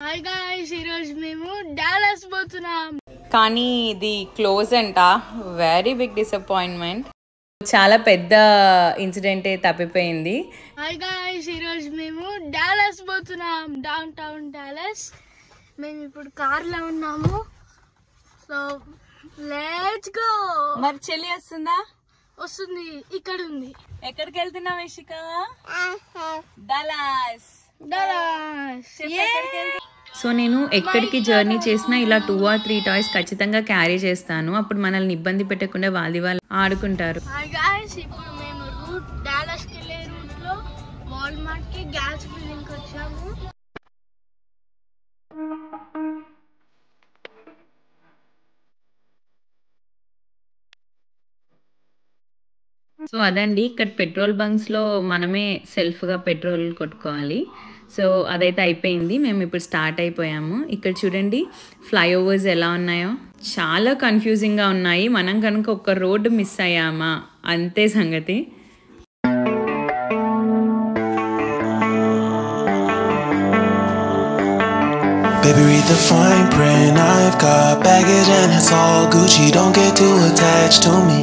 Hi guys, ఈరోజు మేము Dallas పోతున్నాం. కానీ ఇది క్లోజ్ అంట. Very big disappointment. చాలా పెద్ద ఇన్సిడెంటే తప్పిపోయింది. హాయ్ గాయ్స్, ఈరోజు మేము డాలస్ పోతున్నాం. Down town Dallas. మేము ఇప్పుడు కార్లో ఉన్నాము. So let's go. మరి చెల్లి వస్తుందా? వస్తుంది, ఇక్కడ ఉంది. ఎక్కడికి వెళ్తున్నావు యశిక? డాలస్. సో నేను ఎక్కడికి జర్నీ చేసినా ఇలా 2 or 3 టాయ్స్ ఖచ్చితంగా క్యారీ చేస్తాను. అప్పుడు మనల్ని ఇబ్బంది పెట్టకుండా వాళ్ళు ఆడుకుంటారు. హాయ్ గాయ్స్, ఇప్పుడు మేము డాలస్కి వెళ్ళే రూట్లో వాల్మార్ట్కి గ్యాస్ ఫిల్లింగ్కి వచ్చాము. సో అదండి, ఇక్కడ పెట్రోల్ బంక్స్లో మనమే సెల్ఫ్గా పెట్రోల్ కొట్టుకోవాలి. సో అదైతే అయిపోయింది. మేము ఇప్పుడు స్టార్ట్ అయిపోయాము. ఇక్కడ చూడండి ఫ్లైఓవర్స్ ఎలా ఉన్నాయో, చాలా కన్ఫ్యూజింగ్గా ఉన్నాయి. మనం కనుక ఒక రోడ్డు మిస్ అయ్యామా అంతే సంగతి. Baby, read the fine print. I've got baggage and it's all Gucci. Don't get too attached to me.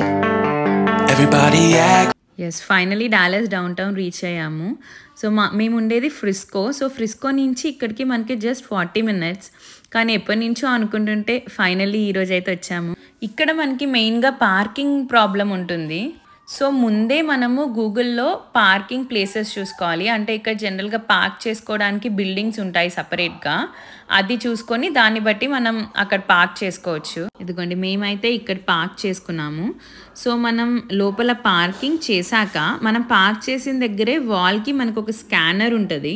Everybody act. Yes, finally Dallas downtown reach అయ్యాము. సో మేము ఉండేది ఫ్రిస్కో. సో ఫ్రిస్కో నుంచి ఇక్కడికి మనకి just 40 minutes. కానీ ఎప్పటి నుంచో అనుకుంటుంటే ఫైనలీ ఈరోజు అయితే వచ్చాము. ఇక్కడ మనకి మెయిన్గా పార్కింగ్ ప్రాబ్లం ఉంటుంది. సో ముందే మనము గూగుల్లో పార్కింగ్ ప్లేసెస్ చూసుకోవాలి. అంటే ఇక్కడ జనరల్గా పార్క్ చేసుకోవడానికి బిల్డింగ్స్ ఉంటాయి సపరేట్గా. అది చూసుకొని దాన్ని బట్టి మనం అక్కడ పార్క్ చేసుకోవచ్చు. ఇదిగోండి, మేమైతే ఇక్కడ పార్క్ చేసుకున్నాము. సో మనం లోపల పార్కింగ్ చేశాక మనం పార్క్ చేసిన దగ్గరే వాల్కి మనకు ఒక స్కానర్ ఉంటుంది.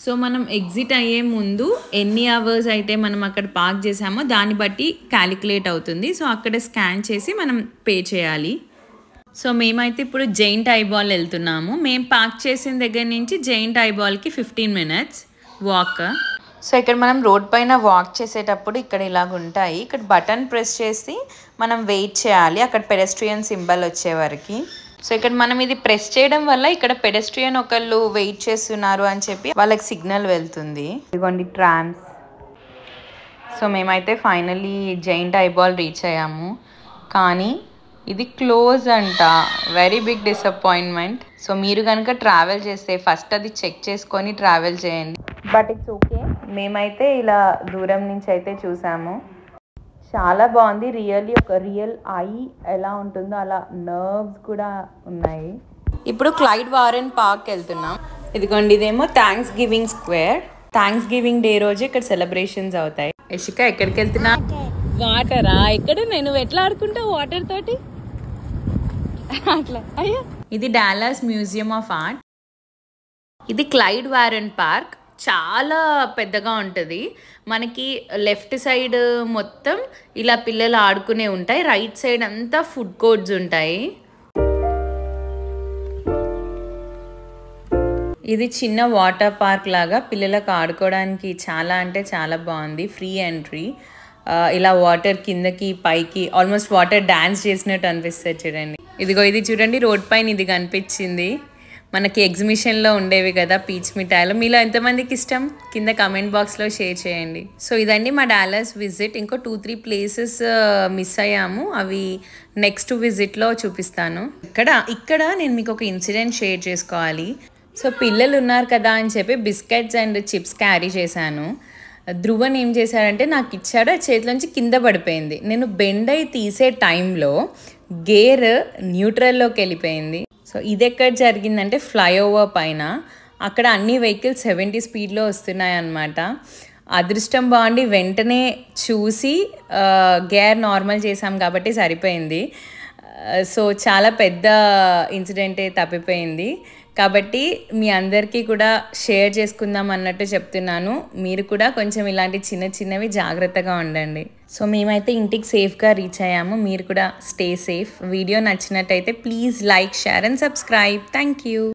సో మనం ఎగ్జిట్ అయ్యే ముందు ఎన్ని అవర్స్ అయితే మనం అక్కడ పార్క్ చేసామో దాన్ని బట్టి క్యాలిక్యులేట్ అవుతుంది. సో అక్కడ స్కాన్ చేసి మనం పే చేయాలి. సో మేమైతే ఇప్పుడు జైంట్ ఐబాల్ వెళ్తున్నాము. మేము పార్క్ చేసిన దగ్గర నుంచి జైంట్ ఐబాల్కి 15 minutes వాక్. సో ఇక్కడ మనం రోడ్ పైన వాక్ చేసేటప్పుడు ఇక్కడ ఇలాగ ఉంటాయి. ఇక్కడ బటన్ ప్రెస్ చేసి మనం వెయిట్ చేయాలి అక్కడ పెడెస్ట్రియన్ సింబల్ వచ్చే వరకు. సో ఇక్కడ మనం ఇది ప్రెస్ చేయడం వల్ల ఇక్కడ పెడెస్ట్రియన్ ఒకళ్ళు వెయిట్ చేస్తున్నారు అని చెప్పి వాళ్ళకి సిగ్నల్ వెళ్తుంది. ఇదిగోండి ట్రామ్స్. సో మేమైతే ఫైనల్లీ జైంట్ ఐబాల్ రీచ్ అయ్యాము. కానీ ఇది క్లోజ్ అంట. Very big disappointment. సో మీరు కనుక ట్రావెల్ చేస్తే ఫస్ట్ అది చెక్ చేసుకొని ట్రావెల్ చేయండి. But it's okay. మేమైతే ఇలా దూరం నుంచి అయితే చూసాము. చాలా బాగుంది. ఒక రియల్ ఐ ఎలా ఉంటుందో అలా నర్వ్స్ కూడా ఉన్నాయి. ఇప్పుడు క్లైడ్ వారెన్ పార్క్ వెళ్తున్నాం. ఇదిగోండి, ఇదేమో thanks giving square. Thanks giving day రోజు ఇక్కడ సెలబ్రేషన్స్ అవుతాయి. యశిక ఎక్కడికి వెళ్తున్నా? వాటరా? ఎక్కడ నేను ఎట్లా ఆడుకుంటావు వాటర్ తోటి అట్లా? అయ్యో, ఇది డాలస్ మ్యూజియం ఆఫ్ ఆర్ట్. ఇది క్లైడ్ వారెన్ పార్క్. చాలా పెద్దగా ఉంటుంది. మనకి లెఫ్ట్ సైడ్ మొత్తం ఇలా పిల్లలు ఆడుకునే ఉంటాయి. రైట్ సైడ్ అంతా ఫుడ్ కోర్ట్స్ ఉంటాయి. ఇది చిన్న వాటర్ పార్క్ లాగా పిల్లలకు ఆడుకోవడానికి చాలా అంటే చాలా బాగుంది. Free entry. ఇలా వాటర్ కిందకి పైకి ఆల్మోస్ట్ వాటర్ డాన్స్ చేసినట్టు అనిపిస్తుంది. చూడండి, ఇదిగో ఇది చూడండి, రోడ్ పైన ఇది కనిపించింది. మనకి ఎగ్జిబిషన్లో ఉండేవి కదా పీచ్ మిఠాయిలు. మీలో ఎంతమందికి ఇష్టం కింద కమెంట్ బాక్స్లో షేర్ చేయండి. సో ఇదండి మా డాలస్ విజిట్. ఇంకో 2-3 ప్లేసెస్ మిస్ అయ్యాము. అవి నెక్స్ట్ విజిట్లో చూపిస్తాను. ఇక్కడ నేను మీకు ఒక ఇన్సిడెంట్ షేర్ చేసుకోవాలి. సో పిల్లలు ఉన్నారు కదా అని చెప్పి బిస్కెట్స్ అండ్ చిప్స్ క్యారీ చేశాను. ధ్రువన్ ఏం చేశాడంటే నాకు ఇచ్చాడు, ఆ చేతిలోంచి కింద పడిపోయింది. నేను బెండ్ అయి తీసే టైంలో గేర్ న్యూట్రల్లోకి వెళ్ళిపోయింది. సో ఇది ఎక్కడ జరిగిందంటే ఫ్లైఓవర్ పైన. అక్కడ అన్ని వెహికల్స్ 70 స్పీడ్లో వస్తున్నాయి అన్నమాట. అదృష్టం బాగుండి వెంటనే చూసి గేర్ నార్మల్ చేసాం కాబట్టి సరిపోయింది. సో చాలా పెద్ద ఇన్సిడెంటే తప్పిపోయింది. కాబట్టి మీ అందరికీ కూడా షేర్ చేసుకుందాం అన్నట్టు చెప్తున్నాను. మీరు కూడా కొంచెం ఇలాంటి చిన్నవి జాగ్రత్తగా ఉండండి. సో మేమైతే ఇంటికి సేఫ్గా రీచ్ అయ్యాము. మీరు కూడా స్టే సేఫ్. వీడియో నచ్చినట్టయితే please like, share and subscribe. Thank you.